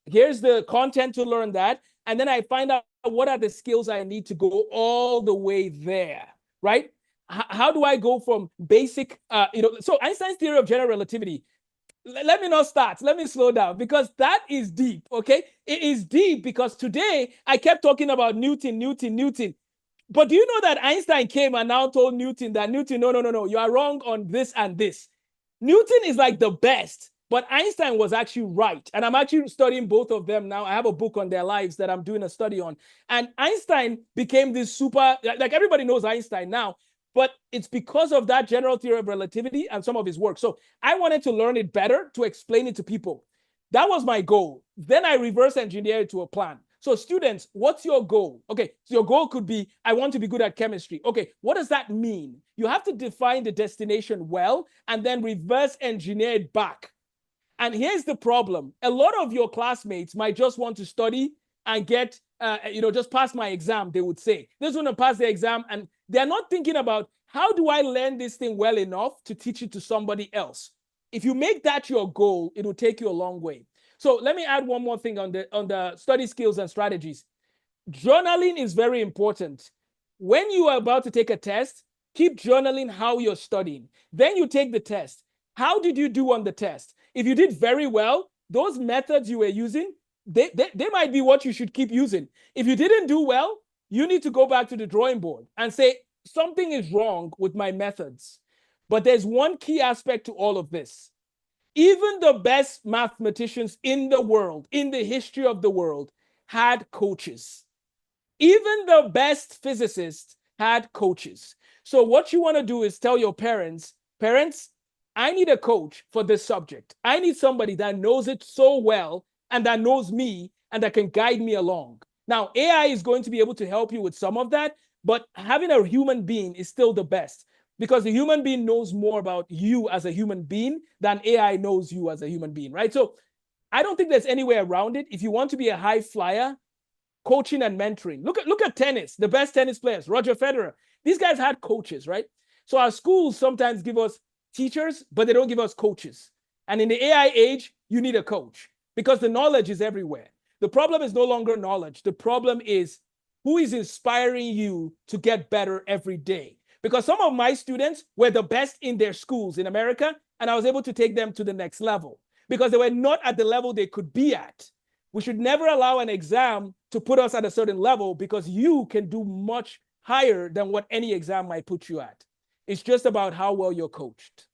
here's the content to learn that, and then I find out what are the skills I need to go all the way there, right? How do I go from basic, so Einstein's theory of general relativity, let me not start. Let me slow down because that is deep, okay? It is deep because today I kept talking about Newton. But do you know that Einstein came and now told Newton, no, you are wrong on this and this. Newton is like the best, but Einstein was actually right. And I'm actually studying both of them now. I have a book on their lives that I'm doing a study on. And Einstein became this super, like everybody knows Einstein now, but it's because of that general theory of relativity and some of his work. So I wanted to learn it better to explain it to people. That was my goal. Then I reverse engineered it to a plan. So students, what's your goal? Okay, so your goal could be, I want to be good at chemistry. Okay, what does that mean? You have to define the destination well and then reverse engineer it back. And here's the problem. A lot of your classmates might just want to study and get, just pass my exam, they would say. They just want to pass the exam and they're not thinking about how do I learn this thing well enough to teach it to somebody else? If you make that your goal, it will take you a long way. So let me add one more thing on the study skills and strategies. Journaling is very important. When you are about to take a test, keep journaling how you're studying. Then you take the test. How did you do on the test? If you did very well, those methods you were using, they might be what you should keep using. If you didn't do well, you need to go back to the drawing board and say, something is wrong with my methods. But there's one key aspect to all of this. Even the best mathematicians in the world, in the history of the world, had coaches. Even the best physicists had coaches. So what you want to do is tell your parents, I need a coach for this subject. I need somebody that knows it so well and that knows me and that can guide me along. Now, AI is going to be able to help you with some of that, but having a human being is still the best because the human being knows more about you as a human being than AI knows you as a human being, right? So I don't think there's any way around it. If you want to be a high flyer, coaching and mentoring. Look at tennis, the best tennis players, Roger Federer. These guys had coaches, right? So our schools sometimes give us teachers, but they don't give us coaches. And in the AI age, you need a coach because the knowledge is everywhere. The problem is no longer knowledge. The problem is who is inspiring you to get better every day. Because some of my students were the best in their schools in America, and I was able to take them to the next level because they were not at the level they could be at. We should never allow an exam to put us at a certain level because you can do much higher than what any exam might put you at. It's just about how well you're coached.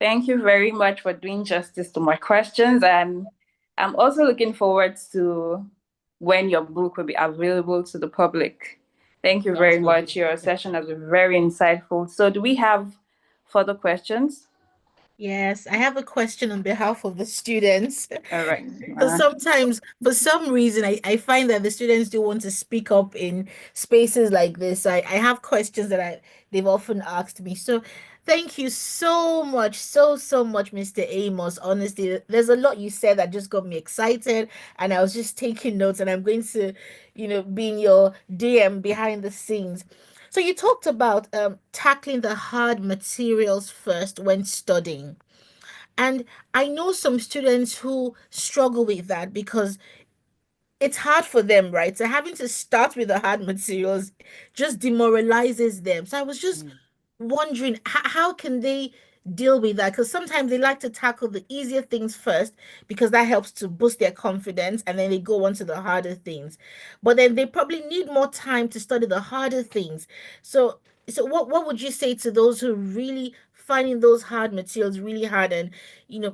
Thank you very much for doing justice to my questions. And I'm also looking forward to when your book will be available to the public. Thank you very much. Your session has been very insightful. So do we have further questions? Yes, I have a question on behalf of the students. All right. Because sometimes, for some reason, I find that the students do want to speak up in spaces like this. I have questions that they've often asked me. So thank you so much, so much, Mr. Amos. Honestly, there's a lot you said that just got me excited, and I was just taking notes, and I'm going to, be in your DM behind the scenes. So you talked about tackling the hard materials first when studying. And I know some students who struggle with that because it's hard for them, right? So having to start with the hard materials just demoralizes them. So I was just wondering how can they deal with that? Because sometimes they like to tackle the easier things first because that helps to boost their confidence, and then they go on to the harder things. But then they probably need more time to study the harder things. So what would you say to those who really finding those hard materials really hard, and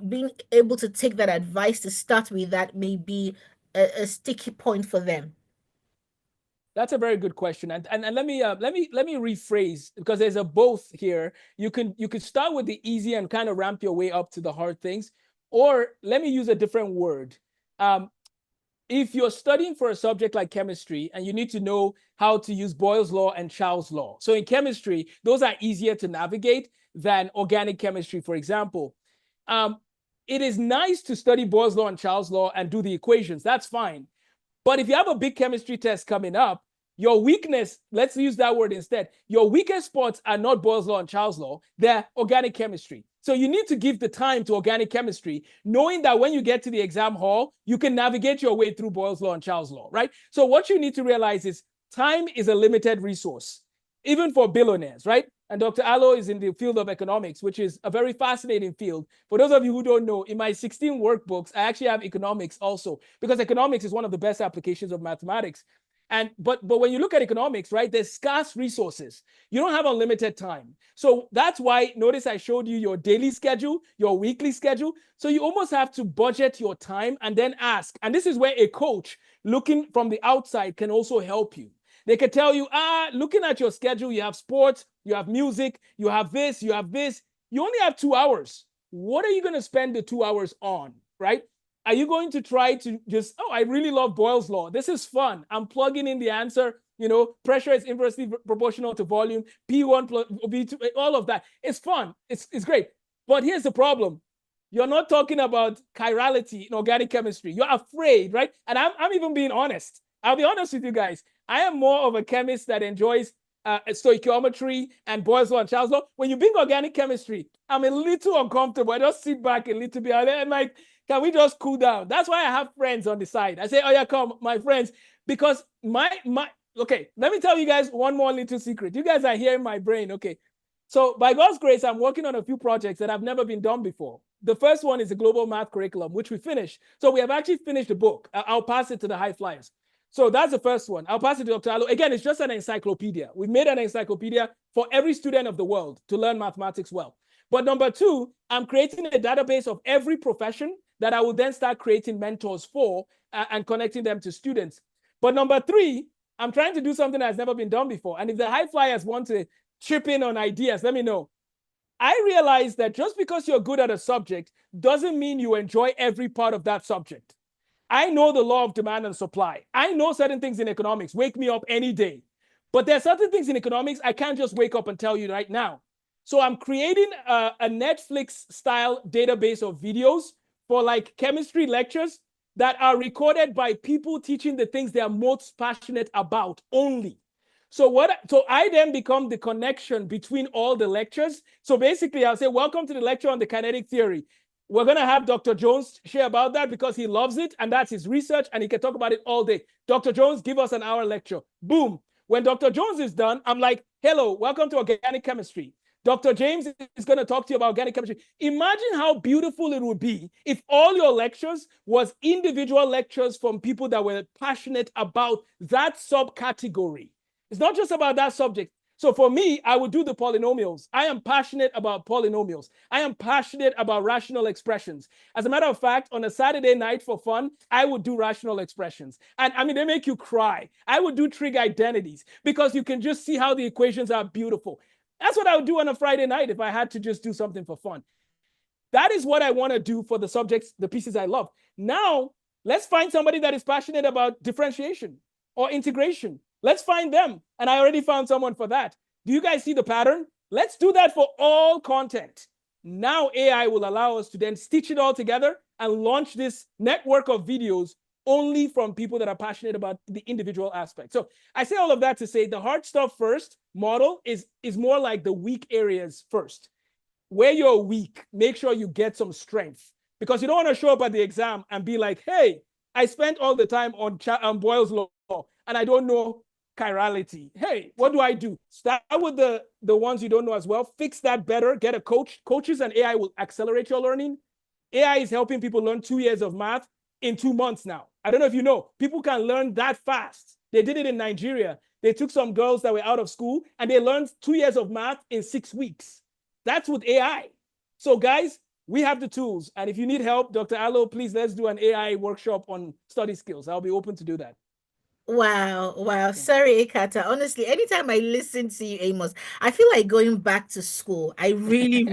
being able to take that advice to start with that may be a sticky point for them? That's a very good question, and let me rephrase, because there's a both here. You could start with the easy and kind of ramp your way up to the hard things, or let me use a different word. if you're studying for a subject like chemistry and you need to know how to use Boyle's law and Charles' law. So in chemistry, those are easier to navigate than organic chemistry, for example. It is nice to study Boyle's law and Charles' law and do the equations. That's fine. But if you have a big chemistry test coming up, your weakness, let's use that word instead, your weakest spots are not Boyle's law and Charles' law, they're organic chemistry. So you need to give the time to organic chemistry, knowing that when you get to the exam hall, you can navigate your way through Boyle's law and Charles' law, right? So what you need to realize is time is a limited resource, even for billionaires, right? And Dr. Allo is in the field of economics, which is a very fascinating field. For those of you who don't know, in my 16 workbooks, I actually have economics also, because economics is one of the best applications of mathematics. But when you look at economics, right, there's scarce resources. You don't have unlimited time. So that's why, notice I showed you your daily schedule, your weekly schedule. So you almost have to budget your time and then ask. And this is where a coach looking from the outside can also help you. They can tell you, looking at your schedule, you have sports, you have music, you have this, you have this. You only have 2 hours. What are you going to spend the 2 hours on, right? Are you going to try to just, I really love Boyle's law. This is fun. I'm plugging in the answer. You know, pressure is inversely proportional to volume. P1 plus V2, all of that. It's fun. It's great. But here's the problem. You're not talking about chirality in organic chemistry. You're afraid, right? And I'm even being honest. I'll be honest with you guys. I am more of a chemist that enjoys stoichiometry and Boyle's law and Charles' law. When you bring organic chemistry, I'm a little uncomfortable. I just sit back a little bit and I'm like, can we just cool down? That's why I have friends on the side. I say, oh yeah, come, my friends, because okay, let me tell you guys one more little secret. You guys are hearing my brain, okay? So by God's grace, I'm working on a few projects that have never been done before. The first one is the global math curriculum, which we finished. So we have actually finished the book. I'll pass it to the high flyers. So that's the first one. I'll pass it to Dr. Allo. Again, it's just an encyclopedia. We've made an encyclopedia for every student of the world to learn mathematics well. But number 2, I'm creating a database of every profession that I will then start creating mentors for and connecting them to students. But number 3, I'm trying to do something that has never been done before. And if the high flyers want to chip in on ideas, let me know. I realize that just because you're good at a subject doesn't mean you enjoy every part of that subject. I know the law of demand and supply. I know certain things in economics. Wake me up any day. But there are certain things in economics I can't just wake up and tell you right now. So I'm creating a Netflix-style database of videos for like chemistry lectures that are recorded by people teaching the things they are most passionate about only. So I then become the connection between all the lectures. So basically, I'll say, welcome to the lecture on the kinetic theory. We're going to have Dr. Jones share about that because he loves it, and that's his research, and he can talk about it all day. Dr. Jones, give us an hour lecture. Boom. When Dr. Jones is done, I'm like, hello, welcome to organic chemistry. Dr. James is going to talk to you about organic chemistry. Imagine how beautiful it would be if all your lectures was individual lectures from people that were passionate about that subcategory. It's not just about that subject. So for me, I would do the polynomials. I am passionate about polynomials. I am passionate about rational expressions. As a matter of fact, on a Saturday night for fun, I would do rational expressions. And I mean, they make you cry. I would do trig identities because you can just see how the equations are beautiful. That's what I would do on a Friday night if I had to just do something for fun. That is what I want to do for the subjects, the pieces I love. Now, let's find somebody that is passionate about differentiation or integration. Let's find them. And I already found someone for that. Do you guys see the pattern? Let's do that for all content. Now AI will allow us to then stitch it all together and launch this network of videos only from people that are passionate about the individual aspect. So I say all of that to say the hard stuff first model is more like the weak areas first. Where you're weak, make sure you get some strength, because you don't want to show up at the exam and be like, hey, I spent all the time on Boyle's law and I don't know chirality. Hey, what do I do? Start with the ones you don't know as well. Fix that better. Get a coach. Coaches and AI will accelerate your learning. AI is helping people learn 2 years of math in 2 months now. I don't know if you know, people can learn that fast. They did it in Nigeria. They took some girls that were out of school and they learned 2 years of math in 6 weeks. That's with AI. So guys, we have the tools. And if you need help, Dr. Allo, please, let's do an AI workshop on study skills. I'll be open to do that. Wow. Sorry, Ekata. Honestly, anytime I listen to you, Amos, I feel like going back to school. I really,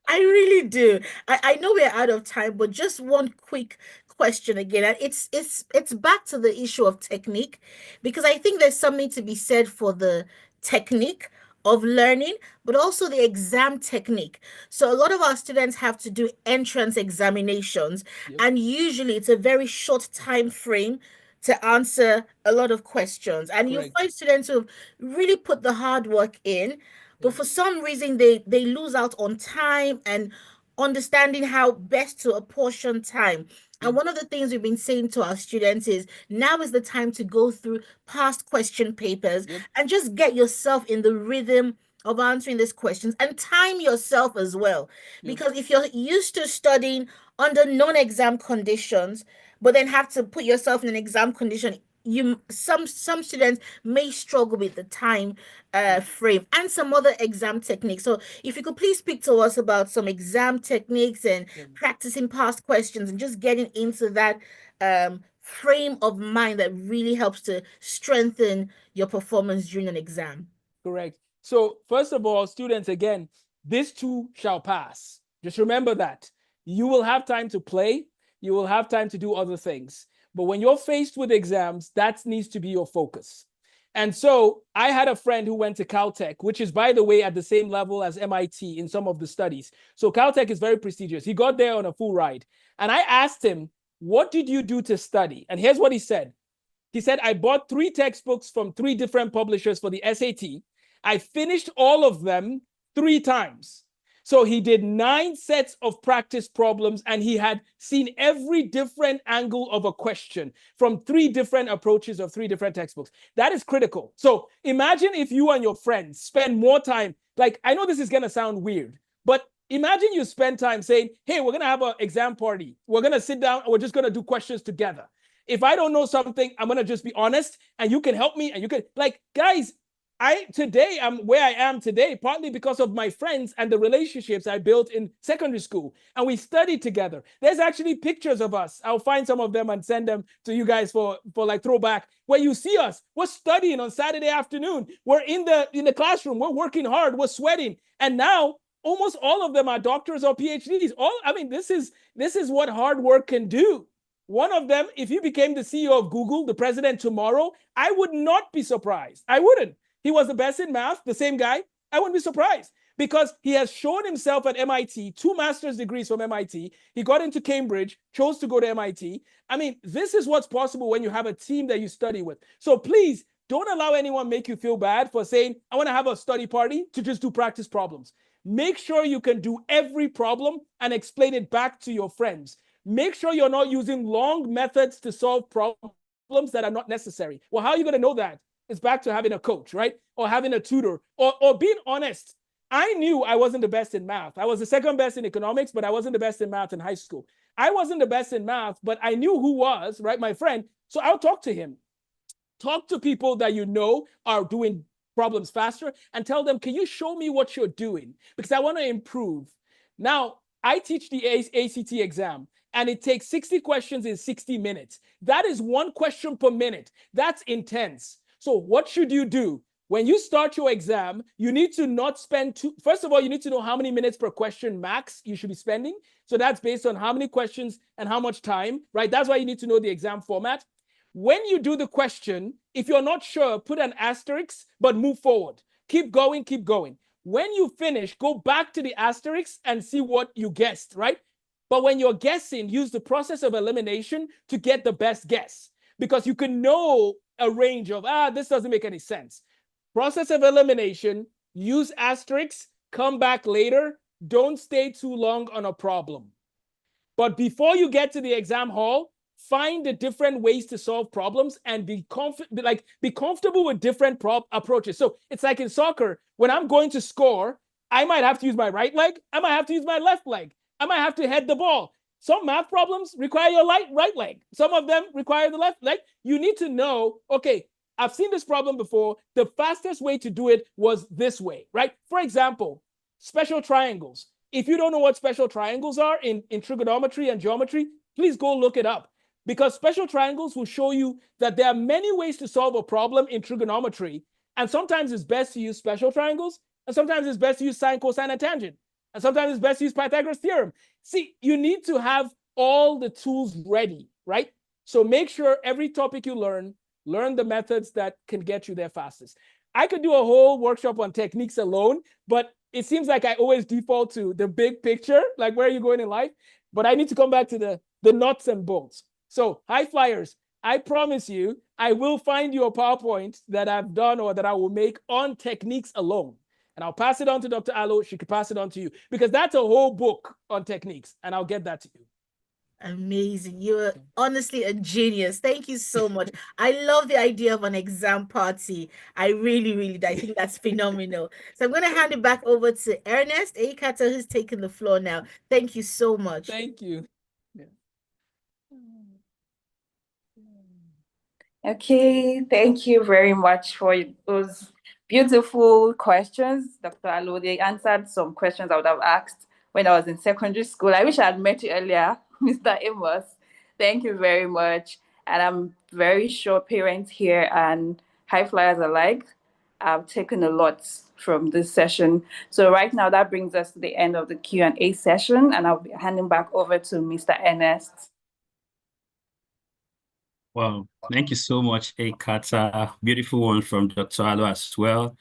I really do. I know we're out of time, but just one quick question again, and it's back to the issue of technique, because I think there's something to be said for the technique of learning, but also the exam technique. So a lot of our students have to do entrance examinations, Yep. and usually it's a very short time frame to answer a lot of questions. And you'll Correct. find students who've really put the hard work in, but Yep. for some reason they lose out on time and understanding how best to apportion time. And one of the things we've been saying to our students is now is the time to go through past question papers Yep. and just get yourself in the rhythm of answering these questions and time yourself as well. Yep. Because if you're used to studying under non-exam conditions, but then have to put yourself in an exam condition, some students may struggle with the time frame and some other exam techniques. So if you could please speak to us about some exam techniques and Yep. practicing past questions and just getting into that frame of mind that really helps to strengthen your performance during an exam. Correct. So first of all, students, again, this too shall pass. Just remember that. You will have time to play. You will have time to do other things. But when you're faced with exams, that needs to be your focus. And so I had a friend who went to Caltech, which is, by the way, at the same level as MIT in some of the studies. So Caltech is very prestigious. He got there on a full ride. And I asked him, what did you do to study? And here's what he said. He said, I bought 3 textbooks from 3 different publishers for the SAT. I finished all of them 3 times. So he did 9 sets of practice problems, and he had seen every different angle of a question from 3 different approaches of 3 different textbooks. That is critical. So imagine if you and your friends spend more time, like, I know this is going to sound weird, but imagine you spend time saying, hey, we're going to have an exam party. We're going to sit down and we're just going to do questions together. If I don't know something, I'm going to just be honest and you can help me and you can, like, guys, today I'm where I am today, partly because of my friends and the relationships I built in secondary school. And we studied together. There's actually pictures of us. I'll find some of them and send them to you guys for like throwback, where you see us. We're studying on Saturday afternoon. We're in the classroom. We're working hard. We're sweating. And now almost all of them are doctors or PhDs. This is what hard work can do. One of them, if he became the CEO of Google, the president tomorrow, I would not be surprised. I wouldn't. He was the best in math, the same guy. I wouldn't be surprised because he has shown himself at MIT, 2 master's degrees from MIT. He got into Cambridge, chose to go to MIT. I mean, this is what's possible when you have a team that you study with. So please don't allow anyone make you feel bad for saying, I want to have a study party to just do practice problems. Make sure you can do every problem and explain it back to your friends. Make sure you're not using long methods to solve problems that are not necessary. Well, how are you going to know that? It's back to having a coach, right? Or having a tutor, or being honest. I knew I wasn't the best in math. I was the second best in economics, but I wasn't the best in math in high school. I wasn't the best in math, but I knew who was, right? My friend. So I'll talk to him. Talk to people that you know are doing problems faster and tell them, can you show me what you're doing? Because I want to improve. Now, I teach the ACT exam, and it takes 60 questions in 60 minutes. That is 1 question per minute. That's intense. So what should you do? When you start your exam, you need to not spend first of all, you need to know how many minutes per question max you should be spending. So that's based on how many questions and how much time, right? That's why you need to know the exam format. When you do the question, if you're not sure, put an asterisk, but move forward. Keep going, keep going. When you finish, go back to the asterisk and see what you guessed, right? But when you're guessing, use the process of elimination to get the best guess, because you can know a range of, this doesn't make any sense. Process of elimination, use asterisks, come back later. Don't stay too long on a problem. But before you get to the exam hall, find the different ways to solve problems and be comfortable with different approaches. So it's like in soccer, when I'm going to score, I might have to use my right leg. I might have to use my left leg. I might have to head the ball. Some math problems require your right leg. Some of them require the left leg. You need to know, okay, I've seen this problem before. The fastest way to do it was this way, right? For example, special triangles. If you don't know what special triangles are in trigonometry and geometry, please go look it up, because special triangles will show you that there are many ways to solve a problem in trigonometry. And sometimes it's best to use special triangles, and sometimes it's best to use sine, cosine, and tangent. And sometimes it's best to use Pythagoras theorem. See, you need to have all the tools ready, right? So make sure every topic you learn the methods that can get you there fastest. I could do a whole workshop on techniques alone, but it seems like I always default to the big picture, like where are you going in life? But I need to come back to the nuts and bolts. So high flyers, I promise you, I will find you a PowerPoint that I've done or that I will make on techniques alone. And I'll pass it on to Dr. Alo. She could pass it on to you because that's a whole book on techniques, and I'll get that to you. Amazing. You're honestly a genius. Thank you so much. I love the idea of an exam party. I really, I think that's phenomenal. So I'm going to hand it back over to Ernest Akata, who's taking the floor now. Thank you so much. Thank you. Okay, thank you very much for those beautiful questions, Dr. Alo. They answered some questions I would have asked when I was in secondary school. I wish I had met you earlier, Mr. Amos. Thank you very much. And I'm very sure parents here and high flyers alike have taken a lot from this session. So right now, that brings us to the end of the Q&A session, and I'll be handing back over to Mr. Ernest. Wow, thank you so much, Akata. Beautiful one from Dr. Alo as well.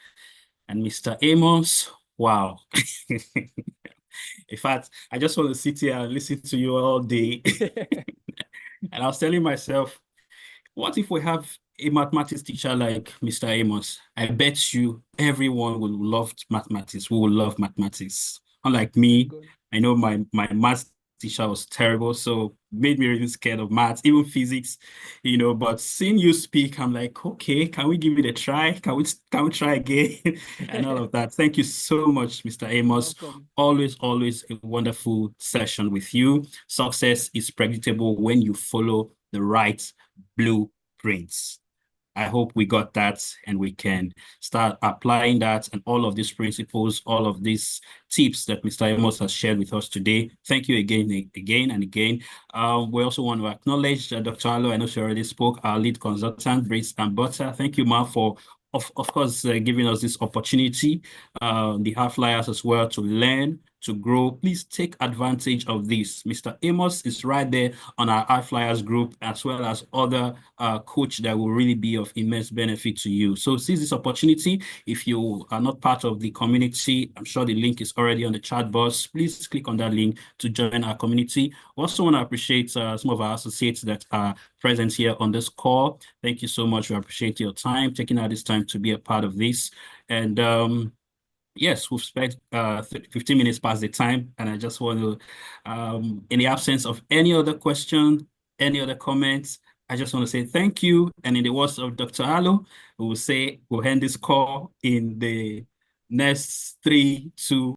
And Mr. Amos, wow. In fact, I just want to sit here and listen to you all day. And I was telling myself, what if we have a mathematics teacher like Mr. Amos? I bet you everyone will love mathematics. We will love mathematics. Unlike me, I know my math teacher was terrible, so made me really scared of maths, even physics, but seeing you speak, I'm like, okay, can we give it a try? Can we try again? And all of that. Thank you so much, Mr. Amos. Always a wonderful session with you. Success is predictable when you follow the right blueprints. I hope we got that and we can start applying that and all of these principles, all of these tips that Mr. Amos has shared with us today. Thank you again and again. We also want to acknowledge Dr. Alo. I know she already spoke, our lead consultant, Brace and Butter. Thank you, Ma, for of course giving us this opportunity, the half flyers as well, to learn, to grow. Please take advantage of this. Mr. Amos is right there on our High Flyers group, as well as other coach that will really be of immense benefit to you. So seize this opportunity. If you are not part of the community, I'm sure the link is already on the chat box. Please click on that link to join our community. Also want to appreciate some of our associates that are present here on this call. Thank you so much. We appreciate your time, taking out this time to be a part of this. And yes, we've spent 15 minutes past the time, and I just want to, in the absence of any other question, any other comments, I just want to say thank you. And in the words of Dr. Alo, we'll end this call in the next 3, 2,